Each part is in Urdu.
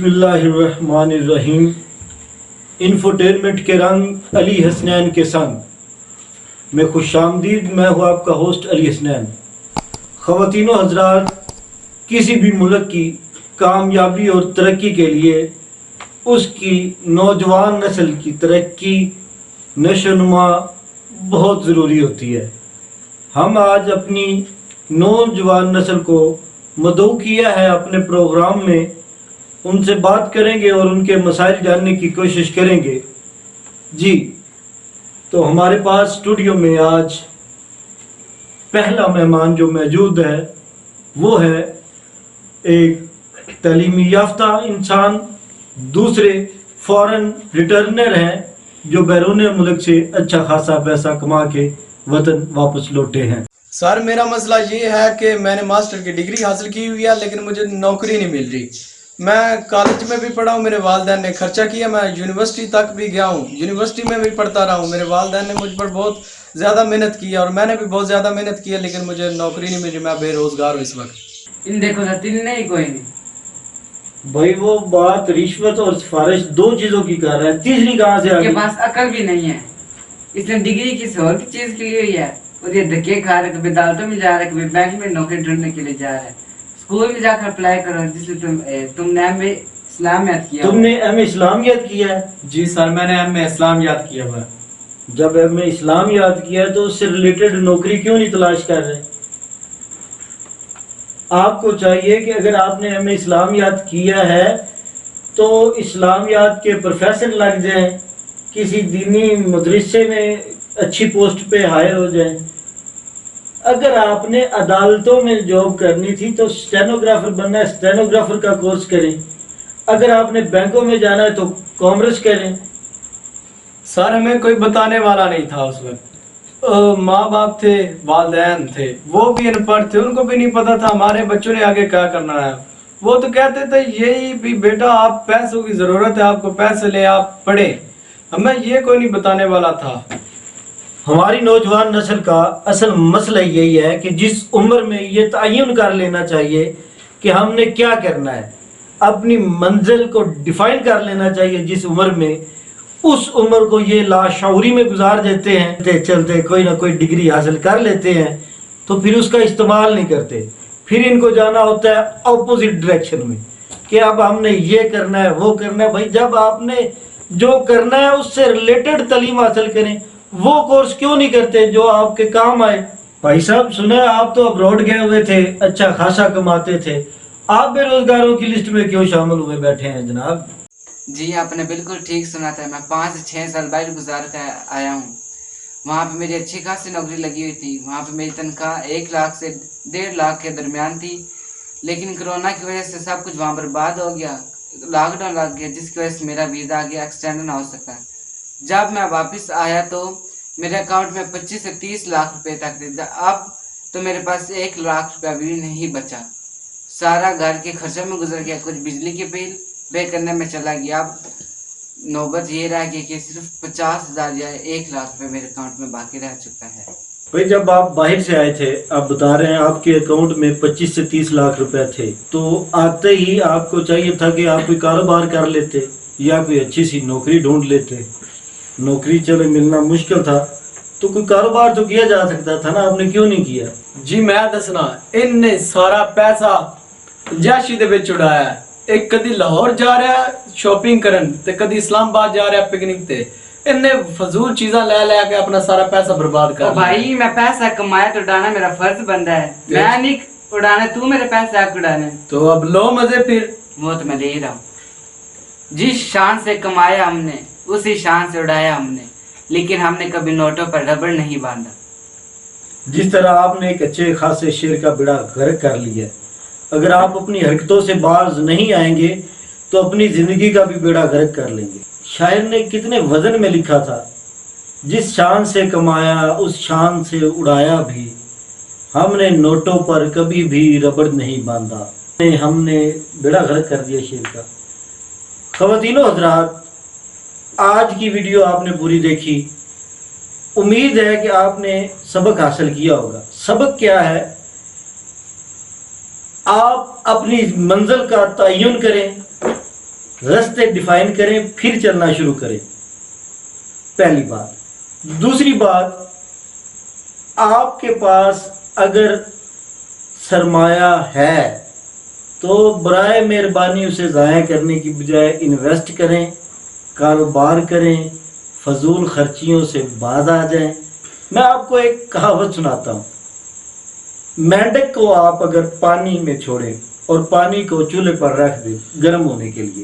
بسم اللہ الرحمن الرحیم۔ انفوٹینمنٹ کے رنگ علی حسنین کے سنگ میں خوش آمدید۔ میں ہوں آپ کا ہوسٹ علی حسنین۔ خواتین و حضرات، کسی بھی ملک کی کامیابی اور ترقی کے لیے اس کی نوجوان نسل کی ترقی نشو و نما بہت ضروری ہوتی ہے۔ ہم آج اپنی نوجوان نسل کو مدعو کیا ہے اپنے پروگرام میں، ان سے بات کریں گے اور ان کے مسائل جاننے کی کوشش کریں گے۔ جی تو ہمارے پاس اسٹوڈیو میں آج پہلا مہمان جو موجود ہے وہ ہے ایک تعلیمی یافتہ انسان، دوسرے فارن ریٹرنر ہیں جو بیرون ملک سے اچھا خاصا پیسہ کما کے وطن واپس لوٹے ہیں۔ سر میرا مسئلہ یہ ہے کہ میں نے ماسٹر کی ڈگری حاصل کی ہوئی ہے لیکن مجھے نوکری نہیں مل رہی۔ میں کالج میں بھی پڑھا ہوں، میرے والدین نے خرچہ کیا، میں یونیورسٹی تک بھی گیا ہوں، یونیورسٹی میں بھی پڑھتا رہا ہوں۔ میرے والدین نے مجھ پر بہت زیادہ محنت کی اور میں نے بھی بہت زیادہ محنت کی ہے لیکن مجھے نوکری نہیں ملی، میں بے روزگار ہوں اس وقت۔ ان دیکھو سر تین نہیں کوئی نہیں بھائی وہ بات رشوت اور سفارش دو چیزوں کی کر رہا ہے، تیسری کہاں سے آ کے گئی؟ پاس عقل بھی نہیں ہے، اس نے ڈگری کسی اور کی چیز کے لیے ہوئی ہے، اور یہ دھکے کھا رہا ہے، کبھی عدالتوں میں جا رہا ہے، کبھی بینک میں نوکری ڈھونڈنے کے لیے جا رہا ہے۔ اسکول میں جا کر اپلائی کرو جس میں تم نے ایم اے اسلامیات کیا۔ تم نے ایم اے اسلامیات کیا ہے؟ جی سر میں نے ایم اے اسلامیات کیا ہوا ہے۔ جب ایم اے اسلامیات کیا ہے تو اس سے ریلیٹڈ نوکری کیوں نہیں تلاش کر رہے؟ آپ کو چاہیے کہ اگر آپ نے ایم اے اسلامیات کیا ہے تو اسلامیات کے پروفیسر لگ جائیں، کسی دینی مدرسے میں اچھی پوسٹ پہ ہائر ہو جائیں۔ اگر آپ نے عدالتوں میں جاب کرنی تھی تو اسٹینوگرافر بننا ہے، اسٹینوگرافر کا کورس کریں۔ اگر آپ نے بینکوں میں جانا ہے تو کامرس کریں۔ سر ہمیں کوئی بتانے والا نہیں تھا اس وقت، ماں باپ تھے، والدین تھے، وہ بھی ان پڑھ تھے، ان کو بھی نہیں پتا تھا ہمارے بچوں نے آگے کیا کرنا ہے۔ وہ تو کہتے تھے یہی بھی بیٹا آپ پیسوں کی ضرورت ہے، آپ کو پیسے لے آپ پڑھیں، ہمیں یہ کوئی نہیں بتانے والا تھا۔ ہماری نوجوان نسل کا اصل مسئلہ یہی ہے کہ جس عمر میں یہ تعین کر لینا چاہیے کہ ہم نے کیا کرنا ہے، اپنی منزل کو ڈیفائن کر لینا چاہیے جس عمر میں، اس عمر کو یہ لاشعوری میں گزار دیتے ہیں، چلتے کوئی نہ کوئی ڈگری حاصل کر لیتے ہیں تو پھر اس کا استعمال نہیں کرتے۔ پھر ان کو جانا ہوتا ہے اپوزٹ ڈائریکشن میں کہ اب ہم نے یہ کرنا ہے وہ کرنا ہے۔ بھائی جب آپ نے جو کرنا ہے اس سے ریلیٹڈ تعلیم حاصل کریں، وہ کورس کیوں نہیں کرتے جو آپ کے کام آئے؟ بھائی صاحب سنا ہے آپ تو ابراڈ گئے ہوئے تھے، اچھا خاصا کماتے تھے، آپ بے روزگاروں کی لسٹ میں کیوں شامل ہوئے بیٹھے ہیں جناب؟ جی آپ نے بالکل ٹھیک سنا تھا، میں 5 سے 6 سال باہر گزار کر آیا ہوں، وہاں پہ میری اچھی خاصی نوکری لگی ہوئی تھی، وہاں پہ میری تنخواہ 1 لاکھ سے 1.5 لاکھ کے درمیان تھی، لیکن کرونا کی وجہ سے سب کچھ وہاں برباد ہو گیا، لاک ڈاؤن لگ گیا جس کی وجہ سے میرا ویزا آگے ایکسٹینڈ نہ ہو سکا۔ جب میں واپس آیا تو میرے اکاؤنٹ میں 25 سے 30 لاکھ روپے تک تھے، اب تو میرے پاس 1 لاکھ روپیہ بھی نہیں بچا، سارا گھر کے خرچوں میں گزر گیا، کچھ بجلی کے بل پے کرنے میں چلا گیا۔ اب نوبت یہ رہ گئی کہ صرف 50,000 یا 1 لاکھ روپے میرے اکاؤنٹ میں باقی رہ چکا ہے۔ بھائی جب آپ باہر سے آئے تھے، آپ بتا رہے ہیں آپ کے اکاؤنٹ میں 25 سے 30 لاکھ روپے تھے، تو آتے ہی آپ کو چاہیے تھا کہ آپ کوئی کاروبار کر لیتے یا کوئی اچھی سی نوکری ڈھونڈ لیتے۔ نوکری چلو ملنا مشکل تھا تو کوئی کاروبار تو کیا جا سکتا تھا نا، آپ نے کیوں نہیں کیا؟ جی میں دسنا ان نے سارا پیسہ جاشی دے وچ اڑایا ہے، ایک کدی لاہور جا رہا ہے شاپنگ کرن تے کدی اسلام آباد جا رہا ہے پکنک تے، ان نے فضول چیزاں لے لے کے اپنا سارا پیسہ برباد کر لیا۔ بھائی میں پیسہ کمایا تو اڑانا میرا فرض بنتا ہے، میں نہیں اڑانا، تو میرے پیسے آپ اڑانے، تو اب لو مزے پھر۔ وہ تو میں لے ہی رہا ہوں، جس شان سے کمایا ہم نے اسی شان سے اڑایا ہم نے، لیکن ہم نے کبھی نوٹوں پر ربڑ نہیں باندھا۔ جس طرح آپ نے ایک اچھے خاصے شیر کا بیڑا غرق کر لیا ہے، اگر آپ اپنی حرکتوں سے باز نہیں آئیں گے تو اپنی زندگی کا بھی بیڑا غرق کر لیں گے۔ شاعر نے کتنے وزن میں لکھا تھا، جس شان سے کمایا اس شان سے اڑایا بھی، ہم نے نوٹوں پر کبھی بھی ربڑ نہیں باندھا۔ ہم نے بیڑا غرق کر دیا شیر کا۔ خواتین و حضرات، آج کی ویڈیو آپ نے پوری دیکھی، امید ہے کہ آپ نے سبق حاصل کیا ہوگا۔ سبق کیا ہے؟ آپ اپنی منزل کا تعین کریں، راستے ڈیفائن کریں پھر چلنا شروع کریں، پہلی بات۔ دوسری بات، آپ کے پاس اگر سرمایہ ہے تو برائے مہربانی اسے ضائع کرنے کی بجائے انویسٹ کریں، کاروبار کریں، فضول خرچیوں سے باز آ جائیں۔ میں آپ کو ایک کہاوت سناتا ہوں۔ مینڈک کو آپ اگر پانی میں چھوڑیں اور پانی کو چولہے پر رکھ دیں گرم ہونے کے لیے،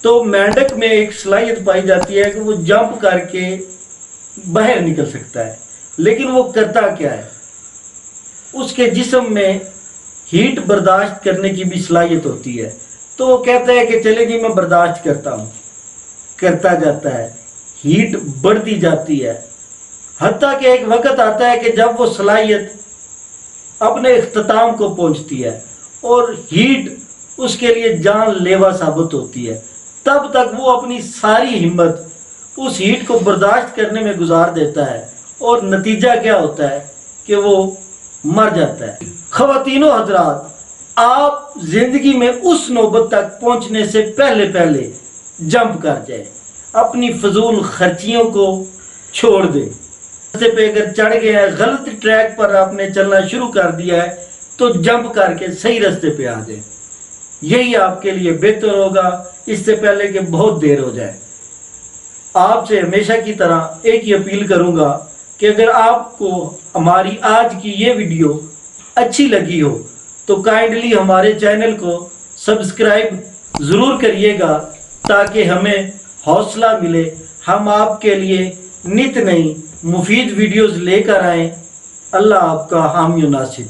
تو مینڈک میں ایک صلاحیت پائی جاتی ہے کہ وہ جمپ کر کے باہر نکل سکتا ہے، لیکن وہ کرتا کیا ہے؟ اس کے جسم میں ہیٹ برداشت کرنے کی بھی صلاحیت ہوتی ہے، تو وہ کہتا ہے کہ چلے جی میں برداشت کرتا ہوں، کرتا جاتا ہے، ہیٹ بڑھتی جاتی ہے، حتیٰ کہ ایک وقت آتا ہے کہ جب وہ صلاحیت اپنے اختتام کو پہنچتی ہے اور ہیٹ اس کے لیے جان لیوا ثابت ہوتی ہے، تب تک وہ اپنی ساری ہمت اس ہیٹ کو برداشت کرنے میں گزار دیتا ہے، اور نتیجہ کیا ہوتا ہے کہ وہ مر جاتا ہے۔ خواتین و حضرات، آپ زندگی میں اس نوبت تک پہنچنے سے پہلے جمپ کر جائیں، اپنی فضول خرچیوں کو چھوڑ دیں۔ راستے پہ اگر چڑھ گئے ہیں، غلط ٹریک پر آپ نے چلنا شروع کر دیا ہے، تو جمپ کر کے صحیح راستے پہ آ جائیں، یہی آپ کے لیے بہتر ہوگا، اس سے پہلے کہ بہت دیر ہو جائے۔ آپ سے ہمیشہ کی طرح ایک ہی اپیل کروں گا کہ اگر آپ کو ہماری آج کی یہ ویڈیو اچھی لگی ہو تو کائنڈلی ہمارے چینل کو سبسکرائب ضرور کریے گا، تاکہ ہمیں حوصلہ ملے، ہم آپ کے لیے نت نئی مفید ویڈیوز لے کر آئیں۔ اللہ آپ کا حامی و ناصر۔